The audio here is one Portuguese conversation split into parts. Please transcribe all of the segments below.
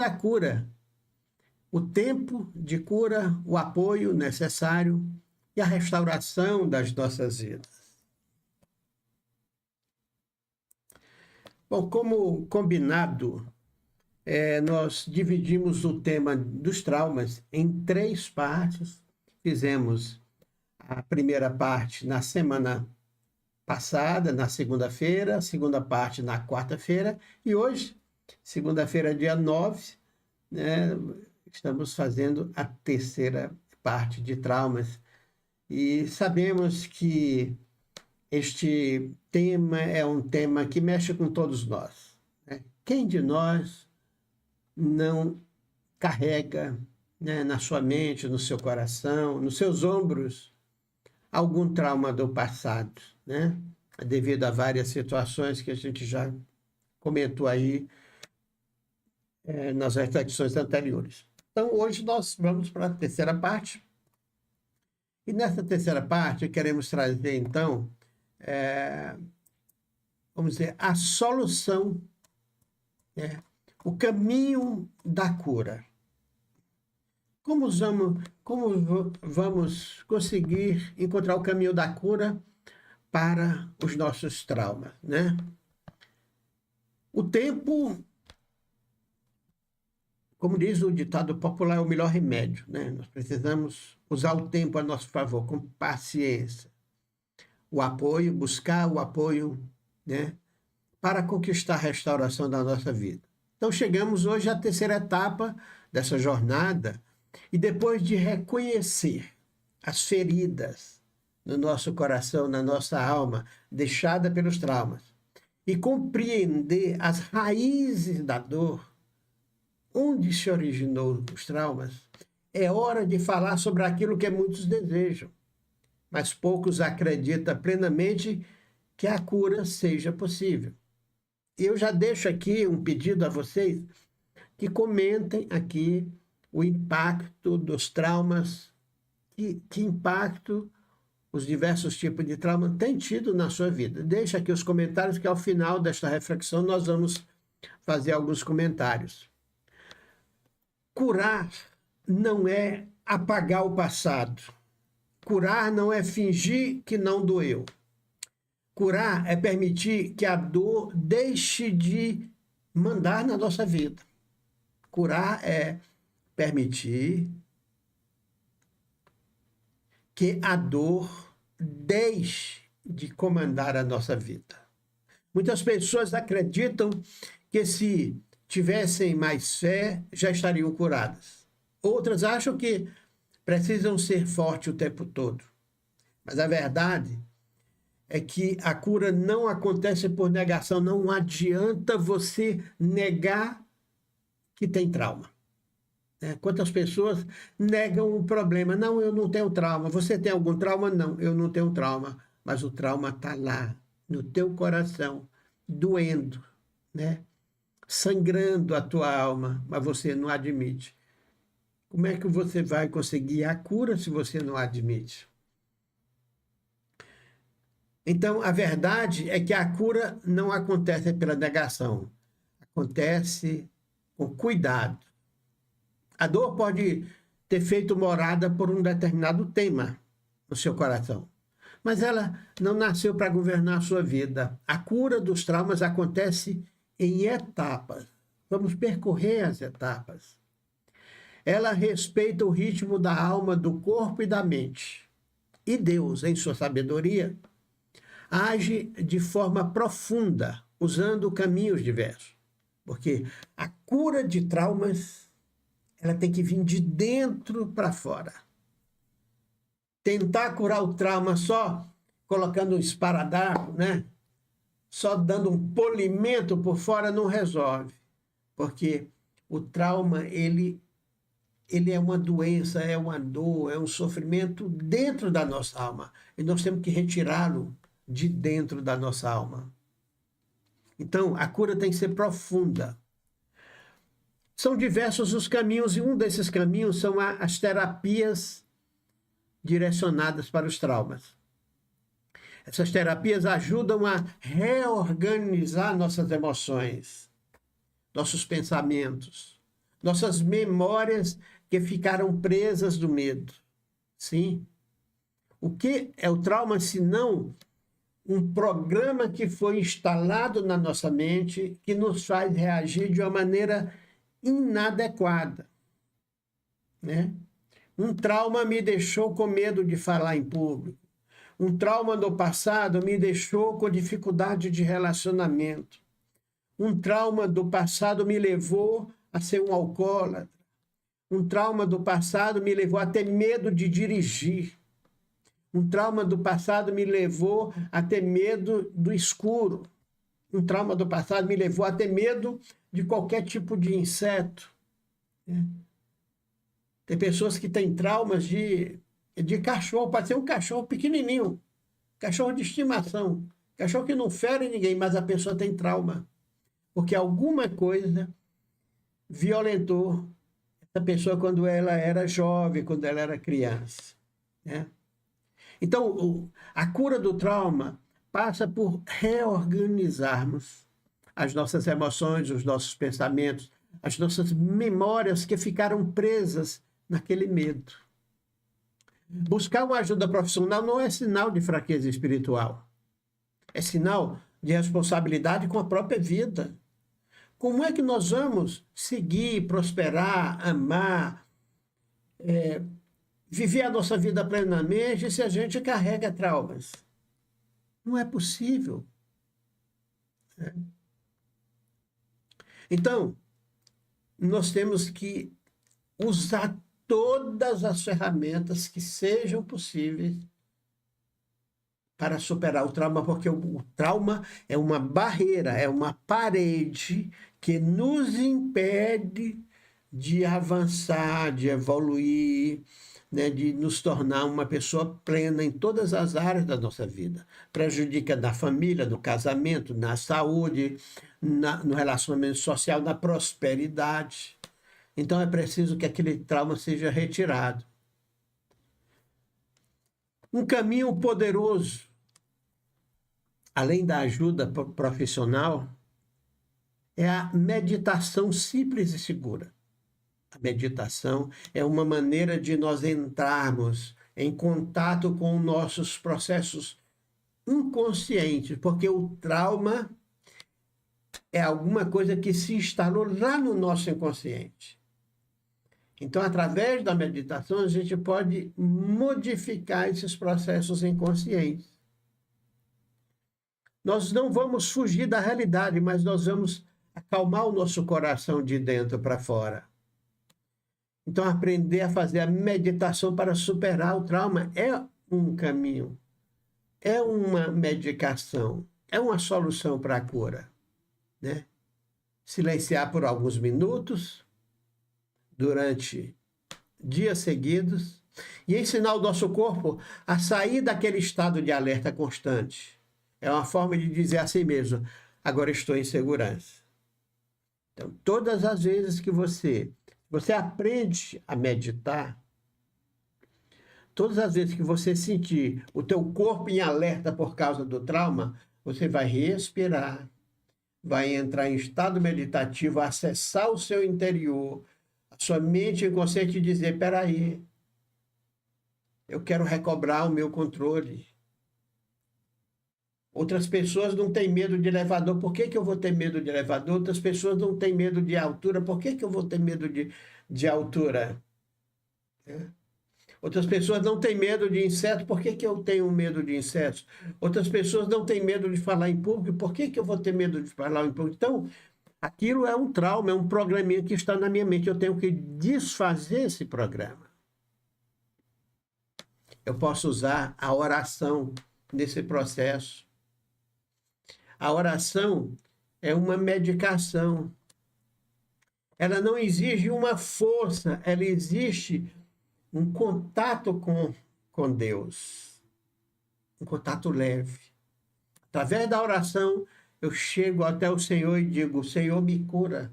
da cura, o tempo de cura, o apoio necessário e a restauração das nossas vidas. Bom, como combinado, nós dividimos o tema dos traumas em 3 partes. Fizemos a primeira parte na semana passada, na segunda-feira, a segunda parte na quarta-feira, e hoje, segunda-feira, dia 9, né, estamos fazendo a terceira parte de traumas. E sabemos que este tema é um tema que mexe com todos nós, né? Quem de nós não carrega, né, na sua mente, no seu coração, nos seus ombros, algum trauma do passado, né? Devido a várias situações que a gente já comentou aí nas reflexões anteriores. Então, hoje nós vamos para a terceira parte. E nessa terceira parte, queremos trazer, então, vamos dizer, a solução, né? O caminho da cura. Como vamos conseguir encontrar o caminho da cura para os nossos traumas, né? O tempo, como diz o ditado popular, é o melhor remédio, né? Nós precisamos usar o tempo a nosso favor, com paciência. O apoio, buscar o apoio, né, para conquistar a restauração da nossa vida. Então, chegamos hoje à terceira etapa dessa jornada, e depois de reconhecer as feridas no nosso coração, na nossa alma, deixada pelos traumas, e compreender as raízes da dor, onde se originou os traumas, é hora de falar sobre aquilo que muitos desejam, mas poucos acreditam plenamente que a cura seja possível. Eu já deixo aqui um pedido a vocês que comentem aqui o impacto dos traumas, que impacto os diversos tipos de trauma têm tido na sua vida. Deixa aqui os comentários que ao final desta reflexão nós vamos fazer alguns comentários. Curar não é apagar o passado. Curar não é fingir que não doeu. Curar é permitir que a dor deixe de mandar na nossa vida. Curar é permitir que a dor deixe de comandar a nossa vida. Muitas pessoas acreditam que se tivessem mais fé, já estariam curadas. Outras acham que precisam ser fortes o tempo todo. Mas a verdade é que a cura não acontece por negação. Não adianta você negar que tem trauma. Quantas pessoas negam o problema? Não, eu não tenho trauma. Você tem algum trauma? Não, eu não tenho trauma. Mas o trauma está lá, no teu coração, doendo, né? Sangrando a tua alma, mas você não admite. Como é que você vai conseguir a cura se você não admite? Então, a verdade é que a cura não acontece pela negação. Acontece com cuidado. A dor pode ter feito morada por um determinado tema no seu coração, mas ela não nasceu para governar a sua vida. A cura dos traumas acontece em etapas. Vamos percorrer as etapas. Ela respeita o ritmo da alma, do corpo e da mente. E Deus, em sua sabedoria, age de forma profunda, usando caminhos diversos. Porque a cura de traumas, ela tem que vir de dentro para fora. Tentar curar o trauma só colocando um esparadrapo, né? Só dando um polimento por fora não resolve. Porque o trauma, ele é uma doença, é uma dor, é um sofrimento dentro da nossa alma. E nós temos que retirá-lo de dentro da nossa alma. Então, a cura tem que ser profunda. São diversos os caminhos, e um desses caminhos são as terapias direcionadas para os traumas. Essas terapias ajudam a reorganizar nossas emoções, nossos pensamentos, nossas memórias que ficaram presas do medo. Sim. O que é o trauma, senão um programa que foi instalado na nossa mente que nos faz reagir de uma maneira inadequada, né? Um trauma me deixou com medo de falar em público. Um trauma do passado me deixou com dificuldade de relacionamento. Um trauma do passado me levou a ser um alcoólatra. Um trauma do passado me levou a ter medo de dirigir. Um trauma do passado me levou a ter medo do escuro. Um trauma do passado me levou a ter medo de qualquer tipo de inseto. Tem pessoas que têm traumas de cachorro, pode ser um cachorro pequenininho, cachorro de estimação, cachorro que não fere ninguém, mas a pessoa tem trauma, porque alguma coisa violentou essa pessoa quando ela era jovem, quando ela era criança, né? Então, a cura do trauma passa por reorganizarmos as nossas emoções, os nossos pensamentos, as nossas memórias que ficaram presas naquele medo. Buscar uma ajuda profissional não é sinal de fraqueza espiritual. É sinal de responsabilidade com a própria vida. Como é que nós vamos seguir, prosperar, amar, viver a nossa vida plenamente se a gente carrega traumas? Não é possível. Então, nós temos que usar todas as ferramentas que sejam possíveis para superar o trauma, porque o trauma é uma barreira, é uma parede que nos impede de avançar, de evoluir, né, de nos tornar uma pessoa plena em todas as áreas da nossa vida. Prejudica na família, no casamento, na saúde, no relacionamento social, na prosperidade. Então é preciso que aquele trauma seja retirado. Um caminho poderoso, além da ajuda profissional, é a meditação simples e segura. A meditação é uma maneira de nós entrarmos em contato com nossos processos inconscientes, porque o trauma é alguma coisa que se instalou lá no nosso inconsciente. Então, através da meditação, a gente pode modificar esses processos inconscientes. Nós não vamos fugir da realidade, mas nós vamos acalmar o nosso coração de dentro para fora. Então, aprender a fazer a meditação para superar o trauma é um caminho, é uma medicação, é uma solução para a cura, né? Silenciar por alguns minutos, durante dias seguidos, e ensinar o nosso corpo a sair daquele estado de alerta constante. É uma forma de dizer a si mesmo: agora estou em segurança. Então, todas as vezes que você aprende a meditar, todas as vezes que você sentir o teu corpo em alerta por causa do trauma, você vai respirar, vai entrar em estado meditativo, acessar o seu interior, a sua mente inconsciente dizer: peraí, eu quero recobrar o meu controle. Outras pessoas não têm medo de elevador, por que eu vou ter medo de elevador? Outras pessoas não têm medo de altura, por que eu vou ter medo de altura? Outras pessoas não têm medo de insetos, por que eu tenho medo de insetos? Outras pessoas não têm medo de falar em público, por que eu vou ter medo de falar em público? Então, aquilo é um trauma, é um programinha que está na minha mente, eu tenho que desfazer esse programa. Eu posso usar a oração nesse processo. A oração é uma medicação. Ela não exige uma força, ela exige um contato com Deus. Um contato leve. Através da oração, eu chego até o Senhor e digo: Senhor, me cura.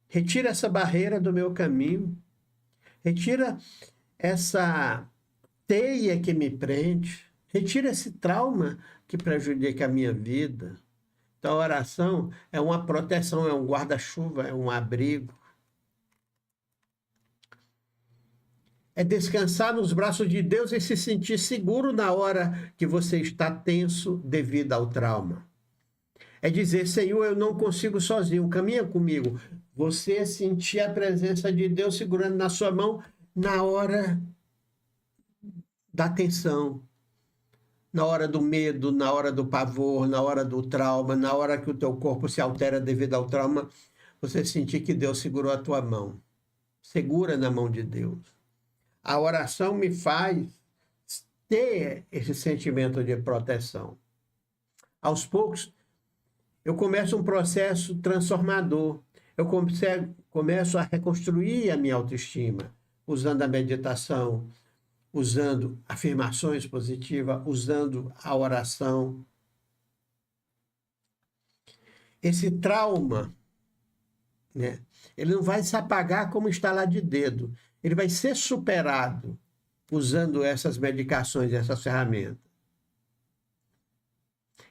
Retira essa barreira do meu caminho. Retira essa teia que me prende. Retira esse trauma que prejudica a minha vida. Então, a oração é uma proteção, é um guarda-chuva, é um abrigo. É descansar nos braços de Deus e se sentir seguro na hora que você está tenso devido ao trauma. É dizer, Senhor, eu não consigo sozinho, caminha comigo. Você sentir a presença de Deus segurando na sua mão na hora da tensão, na hora do medo, na hora do pavor, na hora do trauma, na hora que o teu corpo se altera devido ao trauma, você sentir que Deus segurou a tua mão. Segura na mão de Deus. A oração me faz ter esse sentimento de proteção. Aos poucos, eu começo um processo transformador. Eu começo a reconstruir a minha autoestima, usando a meditação, usando afirmações positivas, usando a oração. Esse trauma, né, ele não vai se apagar como estalar de dedo. Ele vai ser superado usando essas medicações, essas ferramentas.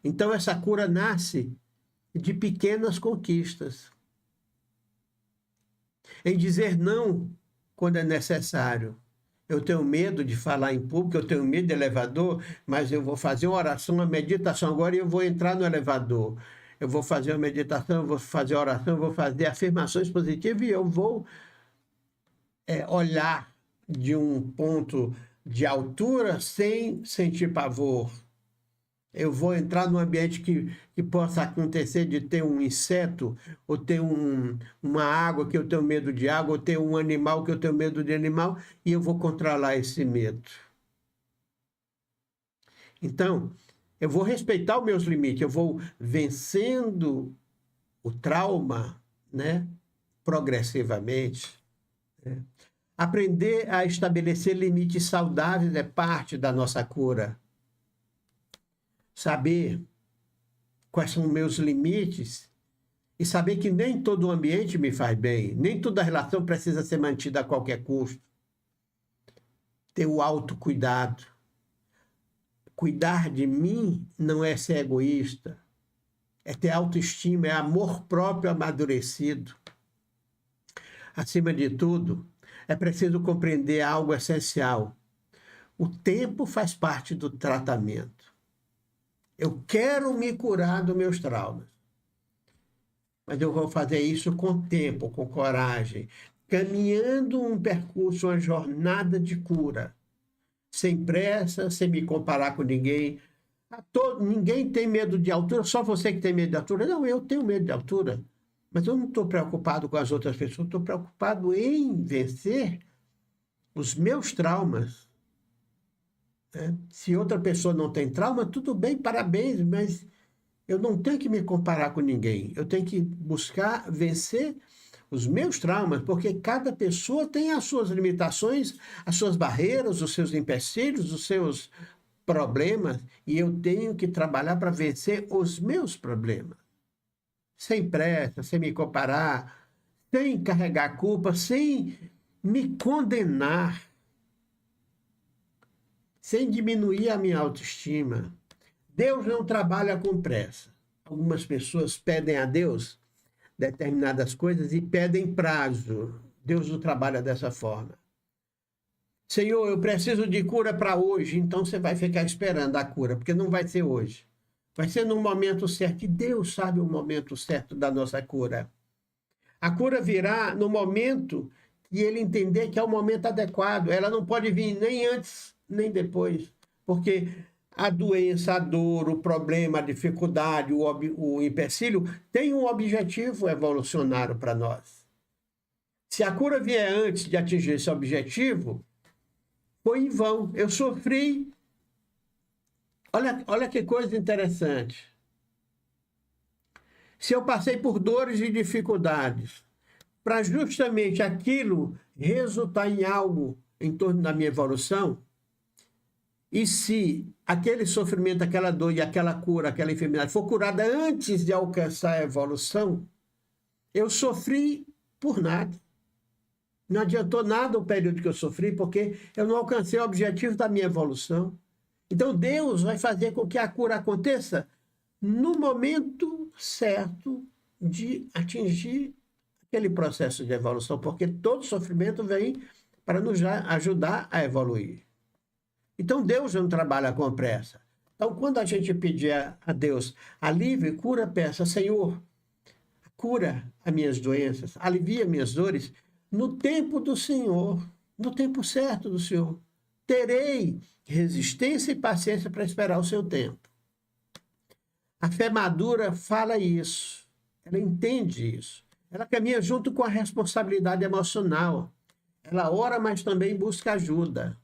Então, essa cura nasce de pequenas conquistas. Em dizer não quando é necessário. Eu tenho medo de falar em público, eu tenho medo de elevador, mas eu vou fazer uma oração, uma meditação agora e eu vou entrar no elevador. Eu vou fazer uma meditação, eu vou fazer oração, eu vou fazer afirmações positivas e eu vou olhar de um ponto de altura sem sentir pavor. Eu vou entrar num ambiente que possa acontecer de ter um inseto, ou ter uma água que eu tenho medo de água, ou ter um animal que eu tenho medo de animal, e eu vou controlar esse medo. Então, eu vou respeitar os meus limites, eu vou vencendo o trauma, né, progressivamente. Né? Aprender a estabelecer limites saudáveis é parte da nossa cura. Saber quais são os meus limites e saber que nem todo o ambiente me faz bem, nem toda relação precisa ser mantida a qualquer custo. Ter o autocuidado. Cuidar de mim não é ser egoísta, é ter autoestima, é amor próprio amadurecido. Acima de tudo, é preciso compreender algo essencial. O tempo faz parte do tratamento. Eu quero me curar dos meus traumas. Mas eu vou fazer isso com tempo, com coragem, caminhando um percurso, uma jornada de cura. Sem pressa, sem me comparar com ninguém. Ninguém tem medo de altura, só você que tem medo de altura. Não, eu tenho medo de altura. Mas eu não estou preocupado com as outras pessoas, estou preocupado em vencer os meus traumas. Se outra pessoa não tem trauma, tudo bem, parabéns, mas eu não tenho que me comparar com ninguém. Eu tenho que buscar vencer os meus traumas, porque cada pessoa tem as suas limitações, as suas barreiras, os seus empecilhos, os seus problemas, e eu tenho que trabalhar para vencer os meus problemas. Sem pressa, sem me comparar, sem carregar culpa, sem me condenar, sem diminuir a minha autoestima. Deus não trabalha com pressa. Algumas pessoas pedem a Deus determinadas coisas e pedem prazo. Deus não trabalha dessa forma. Senhor, eu preciso de cura para hoje, então você vai ficar esperando a cura, porque não vai ser hoje. Vai ser no momento certo, e Deus sabe o momento certo da nossa cura. A cura virá no momento que ele entender que é o momento adequado. Ela não pode vir nem antes, nem depois, porque a doença, a dor, o problema, a dificuldade, o empecilho tem um objetivo evolucionário para nós. Se a cura vier antes de atingir esse objetivo, foi em vão. Eu sofri. Olha que coisa interessante. Se eu passei por dores e dificuldades, para justamente aquilo resultar em algo em torno da minha evolução, e se aquele sofrimento, aquela dor e aquela cura, aquela enfermidade for curada antes de alcançar a evolução, eu sofri por nada. Não adiantou nada o período que eu sofri, porque eu não alcancei o objetivo da minha evolução. Então Deus vai fazer com que a cura aconteça no momento certo de atingir aquele processo de evolução, porque todo sofrimento vem para nos ajudar a evoluir. Então, Deus não trabalha com pressa. Então, quando a gente pedir a Deus alívio, cura, peça, Senhor, cura as minhas doenças, alivia minhas dores, no tempo do Senhor, no tempo certo do Senhor. Terei resistência e paciência para esperar o seu tempo. A fé madura fala isso, ela entende isso. Ela caminha junto com a responsabilidade emocional. Ela ora, mas também busca ajuda.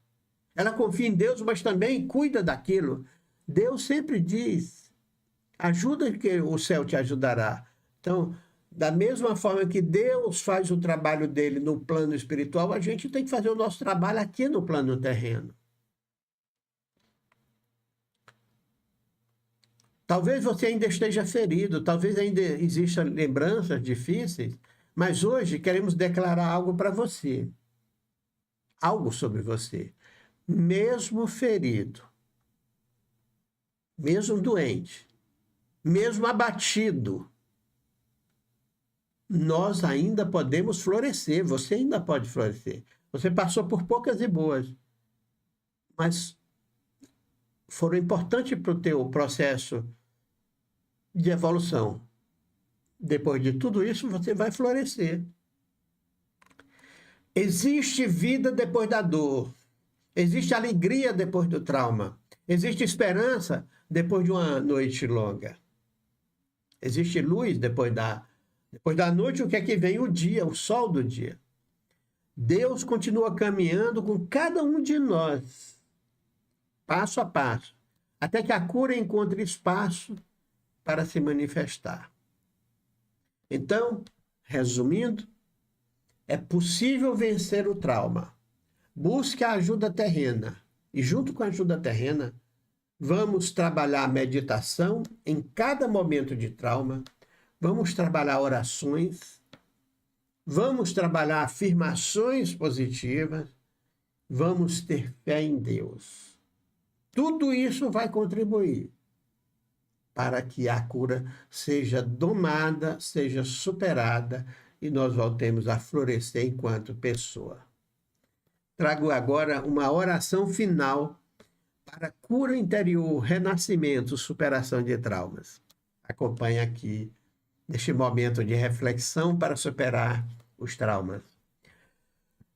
Ela confia em Deus, mas também cuida daquilo. Deus sempre diz, ajuda que o céu te ajudará. Então, da mesma forma que Deus faz o trabalho dele no plano espiritual, a gente tem que fazer o nosso trabalho aqui no plano terreno. Talvez você ainda esteja ferido, talvez ainda existam lembranças difíceis, mas hoje queremos declarar algo para você. Algo sobre você. Mesmo ferido, mesmo doente, mesmo abatido, nós ainda podemos florescer, você ainda pode florescer. Você passou por poucas e boas, mas foram importantes para o teu processo de evolução. Depois de tudo isso, você vai florescer. Existe vida depois da dor. Existe alegria depois do trauma. Existe esperança depois de uma noite longa. Existe luz depois da noite, o que é que vem? O dia, o sol do dia. Deus continua caminhando com cada um de nós, passo a passo, até que a cura encontre espaço para se manifestar. Então, resumindo, é possível vencer o trauma. Busque a ajuda terrena. E junto com a ajuda terrena, vamos trabalhar a meditação em cada momento de trauma, vamos trabalhar orações, vamos trabalhar afirmações positivas, vamos ter fé em Deus. Tudo isso vai contribuir para que a cura seja domada, seja superada e nós voltemos a florescer enquanto pessoa. Trago agora uma oração final para cura interior, renascimento, superação de traumas. Acompanhe aqui neste momento de reflexão para superar os traumas.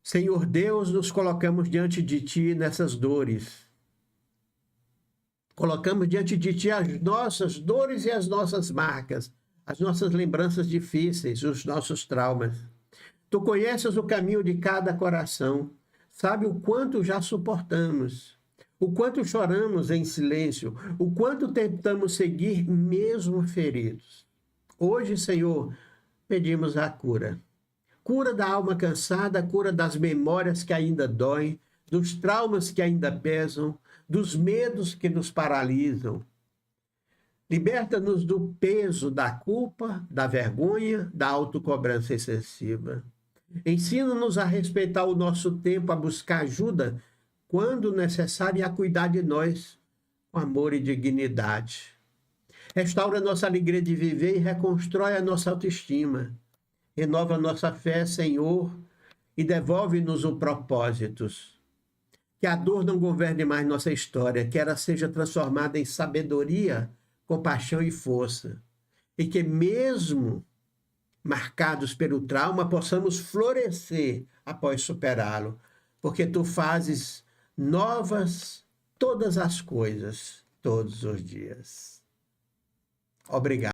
Senhor Deus, nos colocamos diante de Ti nessas dores. Colocamos diante de Ti as nossas dores e as nossas marcas, as nossas lembranças difíceis, os nossos traumas. Tu conheces o caminho de cada coração, sabe o quanto já suportamos, o quanto choramos em silêncio, o quanto tentamos seguir mesmo feridos. Hoje, Senhor, pedimos a cura. Cura da alma cansada, cura das memórias que ainda doem, dos traumas que ainda pesam, dos medos que nos paralisam. Liberta-nos do peso da culpa, da vergonha, da autocobrança excessiva. Ensina-nos a respeitar o nosso tempo, a buscar ajuda quando necessário e a cuidar de nós com amor e dignidade. Restaura nossa alegria de viver e reconstrói a nossa autoestima. Renova nossa fé, Senhor, e devolve-nos os propósitos. Que a dor não governe mais nossa história, que ela seja transformada em sabedoria, compaixão e força. E que mesmo marcados pelo trauma, possamos florescer após superá-lo, porque Tu fazes novas todas as coisas, todos os dias. Obrigado.